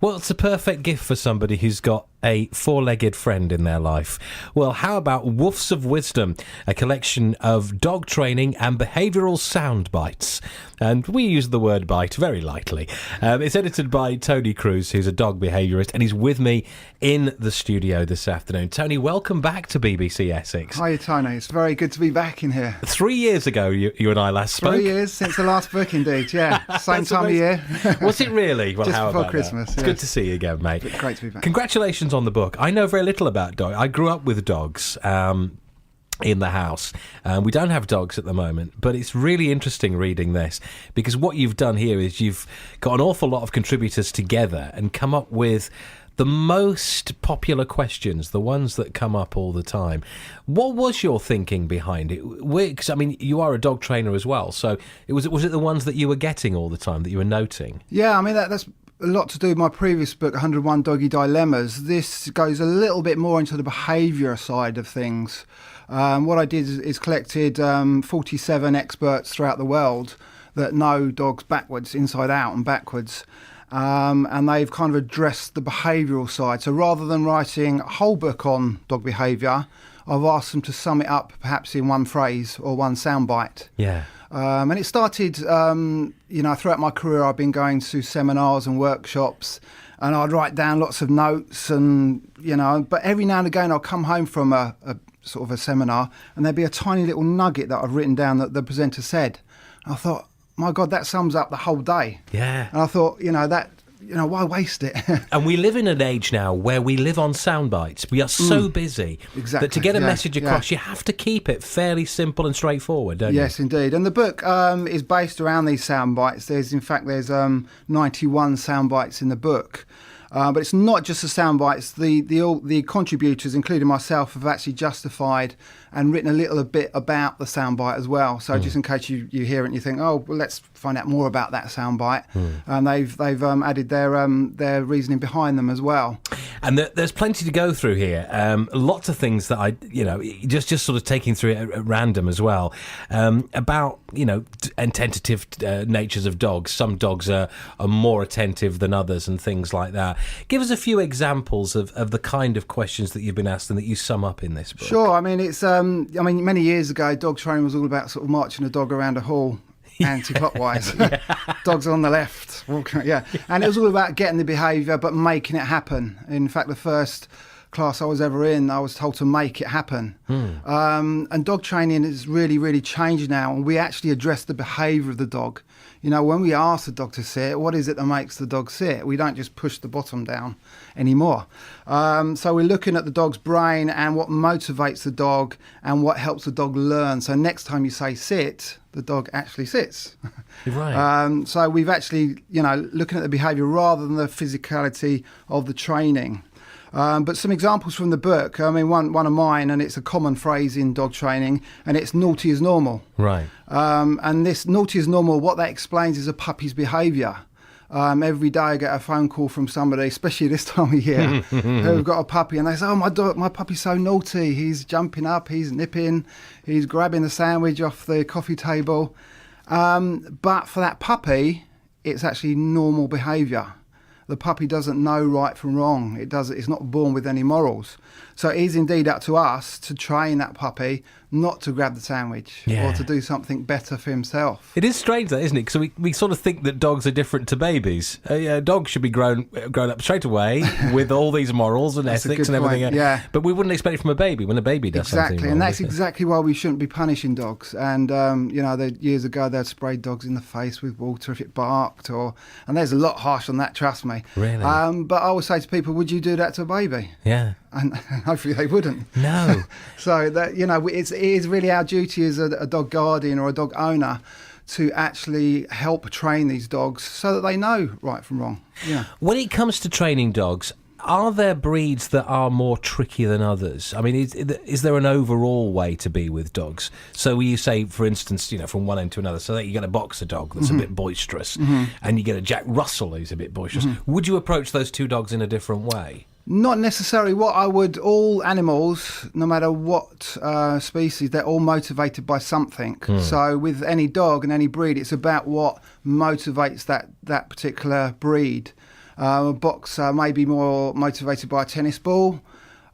Well, it's a perfect gift for somebody who's got a four-legged friend in their life. Well, how about Woofs of Wisdom, a collection of dog training and behavioural sound bites? And we use the word bite very lightly. It's edited by Tony Cruz, who's a dog behaviourist, and he's with me in the studio this afternoon. Tony, welcome back to BBC Essex. Hi, Tony. It's very good to be back in here. 3 years ago, you and I last spoke. 3 years since the last book, indeed, yeah. Same time of year. Was it really? Well, Just how before about Christmas. It's good to see you again, mate. Great to be back. Congratulations on the book. I know very little about dogs. I grew up with dogs in the house. We don't have dogs at the moment, but it's really interesting reading this, because what you've done here is you've got an awful lot of contributors together and come up with the most popular questions, the ones that come up all the time. What was your thinking behind it? Because, I mean, you are a dog trainer as well, so was it the ones that you were getting all the time, that you were noting? Yeah, I mean, that's a lot to do with my previous book, 101 Doggy Dilemmas. This goes a little bit more into the behaviour side of things. What I did is collected 47 experts throughout the world that know dogs backwards, inside out and backwards. And they've kind of addressed the behavioural side. So rather than writing a whole book on dog behaviour, I've asked them to sum it up perhaps in one phrase or one soundbite. Yeah. And it started, throughout my career, I've been going to seminars and workshops, and I'd write down lots of notes but every now and again I'll come home from a sort of a seminar and there'd be a tiny little nugget that I've written down that the presenter said. And I thought, my God, that sums up the whole day. Yeah. And I thought, why waste it? And we live in an age now where we live on sound bites. We are so busy that to get a message across, you have to keep it fairly simple and straightforward, don't you? Yes, indeed. And the book is based around these sound bites. There's 91 sound bites in the book. But it's not just the sound bites. The contributors, including myself, have actually justified and written a little bit about the soundbite as well. So just in case you hear it and you think, oh, well, let's find out more about that soundbite. And they've added their reasoning behind them as well. And there's plenty to go through here. Lots of things that I, just sort of taking through it at random as well. About, and tentative natures of dogs. Some dogs are more attentive than others and things like that. Give us a few examples of the kind of questions that you've been asked and that you sum up in this book. Sure. I mean, it's many years ago, dog training was all about sort of marching a dog around a hall anti-clockwise. Dogs on the left, walking, and it was all about getting the behaviour but making it happen. In fact, the first class I was ever in, I was told to make it happen. And dog training is really, really changed now, and we actually address the behaviour of the dog. When we ask the dog to sit, what is it that makes the dog sit? We don't just push the bottom down anymore. So we're looking at the dog's brain and what motivates the dog and what helps the dog learn. So next time you say sit, the dog actually sits. Right. So we've actually, looking at the behaviour rather than the physicality of the training. But some examples from the book. I mean, one of mine, and it's a common phrase in dog training, and it's naughty is normal. Right. And this naughty is normal, what that explains is a puppy's behaviour. Every day I get a phone call from somebody, especially this time of year, who've got a puppy, and they say, oh, my puppy's so naughty. He's jumping up, he's nipping, he's grabbing the sandwich off the coffee table. But for that puppy, it's actually normal behaviour. The puppy doesn't know right from wrong. It's not born with any morals. So it is indeed up to us to train that puppy not to grab the sandwich or to do something better for himself. It is strange, that, isn't it? Because we sort of think that dogs are different to babies. Dogs should be grown up straight away with all these morals and ethics and everything. Yeah. But we wouldn't expect it from a baby when a baby does something Exactly, wrong, and that's exactly why we shouldn't be punishing dogs. And, years ago they'd sprayed dogs in the face with water if it barked. And there's a lot harsh on that, trust me. Really? But I always say to people, would you do that to a baby? Yeah. And hopefully they wouldn't. No. So that it is really our duty as a dog guardian or a dog owner to actually help train these dogs so that they know right from wrong. Yeah. When it comes to training dogs, are there breeds that are more tricky than others? I mean, is there an overall way to be with dogs? So you say, for instance, from one end to another, so that you get a boxer dog that's a bit boisterous and you get a Jack Russell who's a bit boisterous. Would you approach those two dogs in a different way? Not necessarily. All animals, no matter what species, they're all motivated by something. So with any dog and any breed, it's about what motivates that particular breed. A boxer may be more motivated by a tennis ball,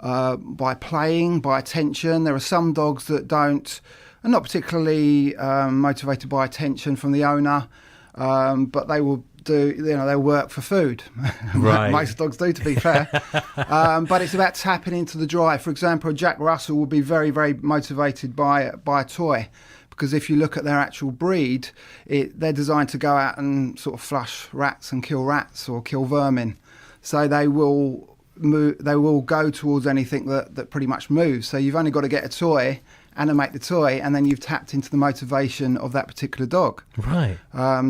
by playing, by attention. There are some dogs that are not particularly motivated by attention from the owner, but they will they'll work for food. Right. Most dogs do, to be fair. But it's about tapping into the drive. For example, a Jack Russell will be very, very motivated by a toy, because if you look at their actual breed, they're designed to go out and sort of flush rats and kill rats or kill vermin. So they will go towards anything that pretty much moves. So you've only got to get a toy, animate the toy, and then you've tapped into the motivation of that particular dog. Right.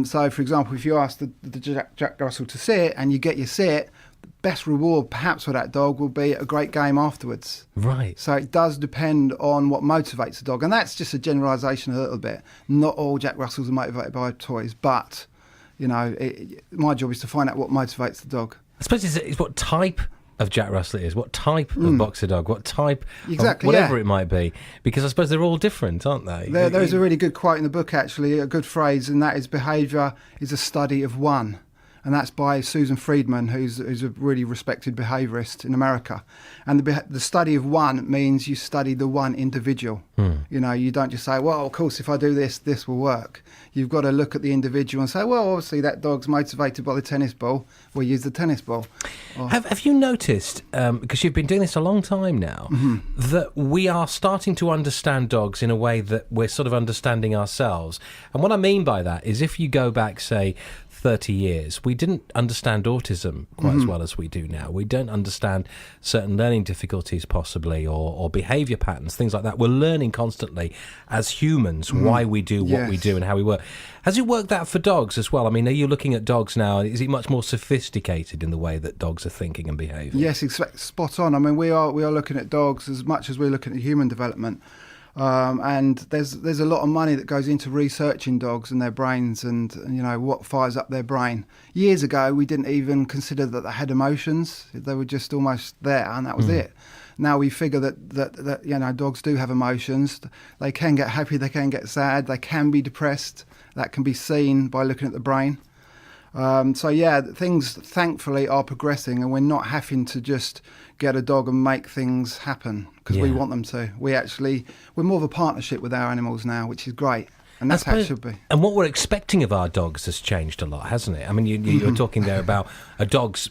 So, for example, if you ask the Jack Russell to sit and you get your sit, the best reward perhaps for that dog will be a great game afterwards. Right. So it does depend on what motivates the dog. And that's just a generalisation a little bit. Not all Jack Russells are motivated by toys, but, my job is to find out what motivates the dog. I suppose it's what type of Jack Russell it is, what type of boxer dog, what type of whatever it might be, because I suppose they're all different, aren't they? There's a really good quote in the book, actually, a good phrase, and that is, behaviour is a study of one. And that's by Susan Friedman, who's a really respected behaviourist in America. And the study of one means you study the one individual. You don't just say, well, of course, if I do this, this will work. You've got to look at the individual and say, well, obviously that dog's motivated by the tennis ball. We'll use the tennis ball. Have you noticed, because you've been doing this a long time now, that we are starting to understand dogs in a way that we're sort of understanding ourselves? And what I mean by that is, if you go back, say, 30 years, we didn't understand autism quite as well as we do now. We don't understand certain learning difficulties possibly, or behaviour patterns, things like that. We're learning constantly as humans why we do what we do and how we work. Has it worked out for dogs as well? I mean, are you looking at dogs now? Is it much more sophisticated in the way that dogs are thinking and behaving? Yes, spot on. I mean, we are looking at dogs as much as we're looking at human development. And there's a lot of money that goes into researching dogs and their brains, and what fires up their brain. Years ago, we didn't even consider that they had emotions. They were just almost there, and that was it. Now we figure that dogs do have emotions. They can get happy, they can get sad, they can be depressed. That can be seen by looking at the brain. Things thankfully are progressing, and we're not having to just get a dog and make things happen because we want them to. We're more of a partnership with our animals now, which is great. And that's how it should be. And what we're expecting of our dogs has changed a lot, hasn't it? I mean, you're talking there about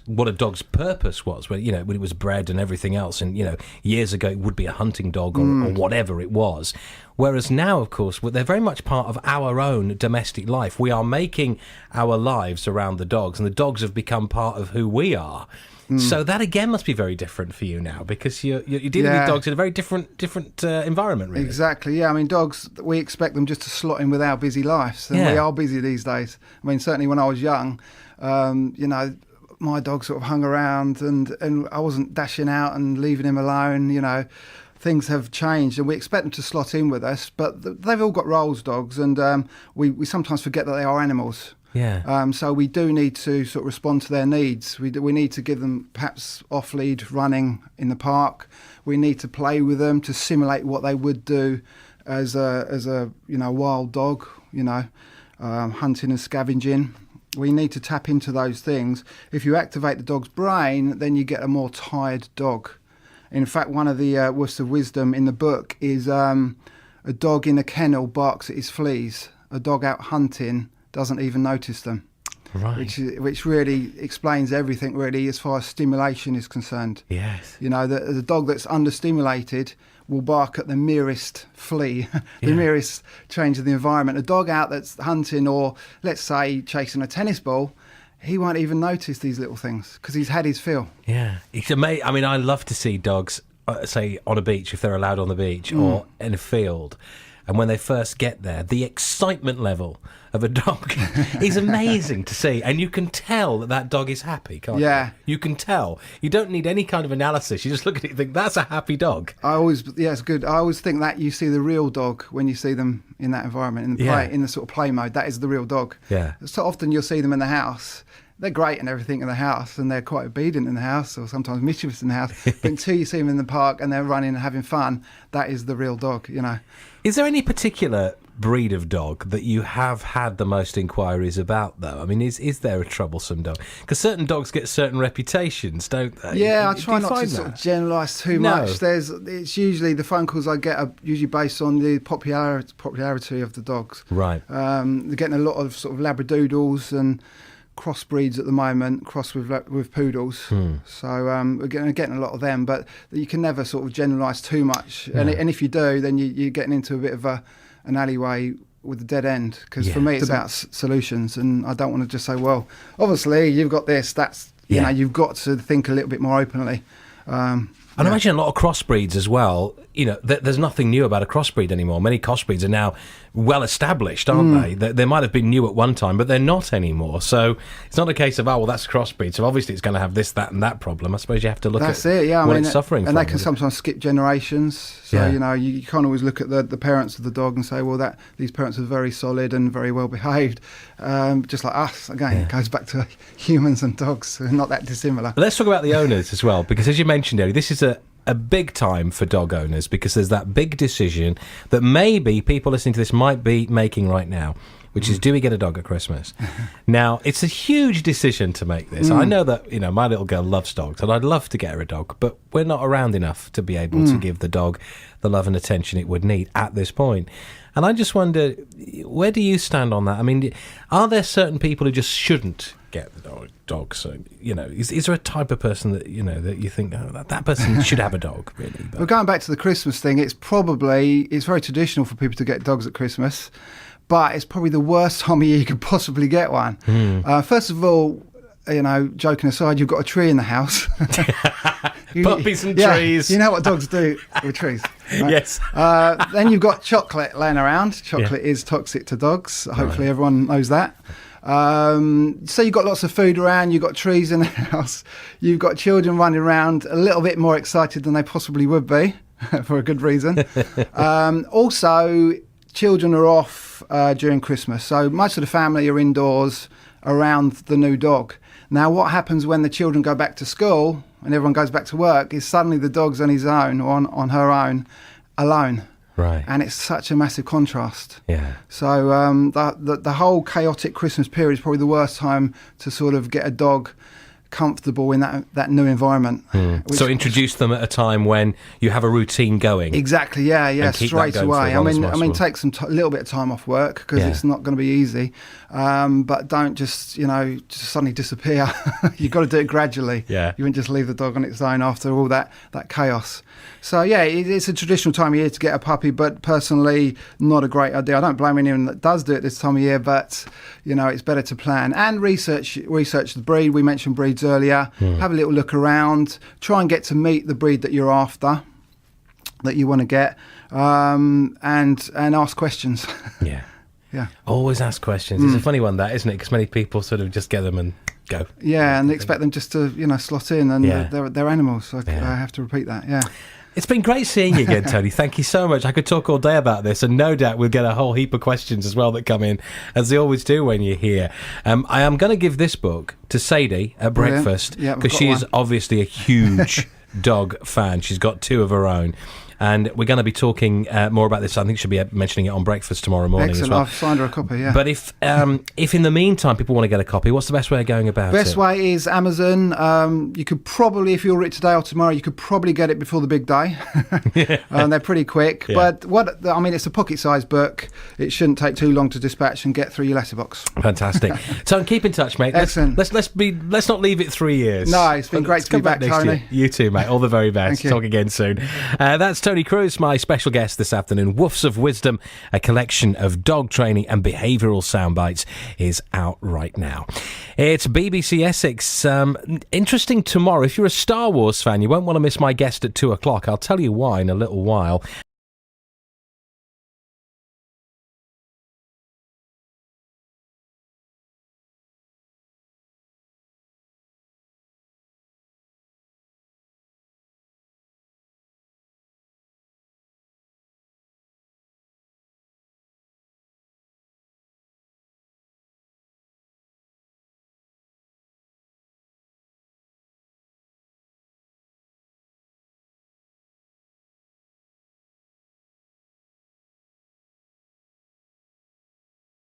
what a dog's purpose was, when it was bred and everything else. And, years ago it would be a hunting dog or whatever it was. Whereas now, of course, they're very much part of our own domestic life. We are making our lives around the dogs, and the dogs have become part of who we are. So that again must be very different for you now, because you're dealing with dogs in a very different environment, really. Exactly. Yeah. I mean, dogs, we expect them just to slot in with our busy lives, and we are busy these days. I mean, certainly when I was young, my dog sort of hung around, and I wasn't dashing out and leaving him alone. Things have changed, and we expect them to slot in with us, but they've all got roles, dogs, and we sometimes forget that they are animals. Yeah. So we do need to sort of respond to their needs. We need to give them perhaps off-lead running in the park. We need to play with them to simulate what they would do as a wild dog, hunting and scavenging. We need to tap into those things. If you activate the dog's brain, then you get a more tired dog. In fact, one of the Woofs of wisdom in the book is a dog in a kennel barks at his fleas. A dog out hunting doesn't even notice them. Right. Which really explains everything, really, as far as stimulation is concerned. Yes. The dog that's understimulated will bark at the merest flea, the merest change of the environment. A dog out that's hunting, or let's say chasing a tennis ball, he won't even notice these little things because he's had his fill. Yeah. It's amazing. I mean, I love to see dogs, say, on a beach, if they're allowed on the beach, or in a field. And when they first get there, the excitement level of a dog is amazing to see. And you can tell that dog is happy, can't you? Yeah. You can tell. You don't need any kind of analysis. You just look at it and think, that's a happy dog. It's good. I always think that you see the real dog when you see them in that environment, in the sort of play mode. That is the real dog. Yeah. So often you'll see them in the house. They're great and everything in the house, and they're quite obedient in the house, or sometimes mischievous in the house. But until you see them in the park and they're running and having fun, that is the real dog, Is there any particular breed of dog that you have had the most inquiries about, though? I mean, is there a troublesome dog? Because certain dogs get certain reputations, don't they? Yeah, I Do try you not to find sort of that? generalise too No. much. It's usually the phone calls I get are usually based on the popularity of the dogs. Right. They're getting a lot of sort of Labradoodles and crossbreeds at the moment, crossed with poodles. So we're getting a lot of them, but you can never sort of generalise too much. And if you do, then you're getting into a bit of an alleyway with a dead end. Because for me, it's about solutions, and I don't want to just say, well, obviously you've got this. That's you know, you've got to think a little bit more openly. And I imagine a lot of crossbreeds as well. You know, there's nothing new about a crossbreed anymore. Many crossbreeds are now well established, aren't they? They might have been new at one time, but they're not anymore. So it's not a case of, oh, well, that's a crossbreed, so obviously it's going to have this, that, and that problem. I suppose you have to look at what it's suffering from. And they can sometimes skip generations. So, you know, you can't always look at the parents of the dog and say, well, these parents are very solid and very well behaved. Just like us, again, it goes back to humans and dogs. They're not that dissimilar. But let's talk about the owners as well, because as you mentioned, Eddie, this is a big time for dog owners, because there's that big decision that maybe people listening to this might be making right now, which is, do we get a dog at Christmas? Now, it's a huge decision to make this. I know that, you know, my little girl loves dogs, and I'd love to get her a dog, but we're not around enough to be able to give the dog the love and attention it would need at this point. And I just wonder, where do you stand on that? I mean, are there certain people who just shouldn't get the dog? So, you know, is there a type of person that, you know, that you think, oh, that person should have a dog, really? But... Well, going back to the Christmas thing, it's very traditional for people to get dogs at Christmas, but it's probably the worst time of year you could possibly get one. First of all, you know, joking aside, you've got a tree in the house. Puppies and trees. You know what dogs do with trees. Right? Yes. Then you've got chocolate laying around. Chocolate is toxic to dogs. Hopefully everyone knows that. So you've got lots of food around, you've got trees in the house, you've got children running around a little bit more excited than they possibly would be, for a good reason. Also, children are off during Christmas, so most of the family are indoors around the new dog. Now, what happens when the children go back to school and everyone goes back to work is suddenly the dog's on his own or on her own, alone. Right. And it's such a massive contrast. Yeah. So the whole chaotic Christmas period is probably the worst time to sort of get a dog comfortable in that new environment. So introduce them at a time when you have a routine going. Exactly, yeah, straight away. I mean, take a little bit of time off work, because it's not going to be easy. But don't just suddenly disappear. You've got to do it gradually. Yeah. You wouldn't just leave the dog on its own after all that chaos. So it's a traditional time of year to get a puppy, but personally, not a great idea. I don't blame anyone that does do it this time of year, but you know, it's better to plan and research the breed. We mentioned breeds earlier. Have a little look around. Try and get to meet the breed that you're after, that you want to get, and ask questions. Yeah. Yeah. Always ask questions. It's a funny one, that, isn't it? Because many people sort of just get them and go. Yeah, and expect them just to, slot in, and they're animals. So I have to repeat that. Yeah. It's been great seeing you again, Tony. Thank you so much. I could talk all day about this, and no doubt we'll get a whole heap of questions as well that come in, as they always do when you're here. I am going to give this book to Sadie at breakfast, because she is obviously a huge dog fan. She's got 2 of her own. And we're going to be talking more about this. I think she'll be mentioning it on breakfast tomorrow morning. Excellent. As well. I've signed her a copy, yeah. But if in the meantime people want to get a copy, what's the best way of going about it? Best way is Amazon. You could probably, if you order it today or tomorrow, you could probably get it before the big day. They're pretty quick. Yeah. But it's a pocket-sized book. It shouldn't take too long to dispatch and get through your letterbox. Fantastic. So keep in touch, mate. Excellent. Let's not leave it 3 years. No, it's been great to be back, Tony. Year. You too, mate. All the very best. Thank you. Talk again soon. That's Tony Cruz, my special guest this afternoon. Woofs of Wisdom, a collection of dog training and behavioural sound bites, is out right now. It's BBC Essex. Interesting tomorrow. If you're a Star Wars fan, you won't want to miss my guest at 2:00. I'll tell you why in a little while.